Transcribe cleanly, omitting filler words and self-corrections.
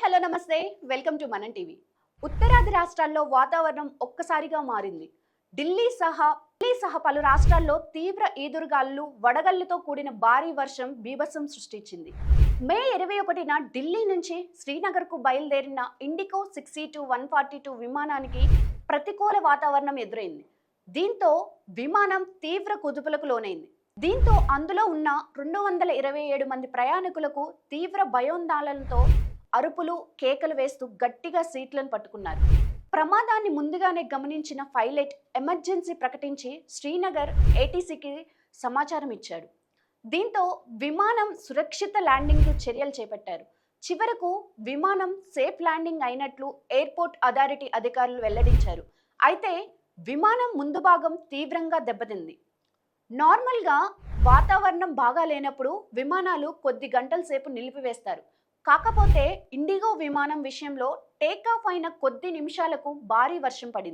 Hello నమస్తే welcome to మనం TV. ఉత్తరాది రాష్ట్రాల్లో వాతావరణం ఒక్కసారిగా మారింది. ఢిల్లీ సహా పలు రాష్ట్రాల్లో తీవ్ర ఈదురుగాలులు, వడగళ్లతో కూడిన భారీ వర్షం బీభత్సం సృష్టించింది. మే 21న ఢిల్లీ నుంచి శ్రీనగర్కు బయలుదేరిన ఇండిగో 6E2-142 విమానానికి ప్రతికూల వాతావరణం ఎదురైంది. దీంతో విమానం తీవ్ర కుదుపులకు లోనైంది. దీంతో అందులో ఉన్న 227 మంది ప్రయాణికులకు తీవ్ర భయోందోళనలతో అరుపులు, కేకలు వేస్తూ గట్టిగా సీట్లను పట్టుకున్నారు. ప్రమాదాన్ని ముందుగానే గమనించిన పైలట్ ఎమర్జెన్సీ ప్రకటించి శ్రీనగర్ ఏటీసీకి సమాచారం ఇచ్చాడు. దీంతో విమానం సురక్షిత ల్యాండింగ్కు చర్యలు చేపట్టారు. చివరకు విమానం సేఫ్ ల్యాండింగ్ అయినట్లు ఎయిర్పోర్ట్ అథారిటీ అధికారులు వెల్లడించారు. అయితే విమానం ముందు భాగం తీవ్రంగా దెబ్బతింది. నార్మల్గా వాతావరణం బాగా లేనప్పుడు విమానాలు కొద్ది గంటల సేపు నిలిపివేస్తారు. కాకపోతే ఇండిగో విమానం విషయంలో టేకాఫ్ అయిన కొద్ది నిమిషాలకు భారీ వర్షం పడింది.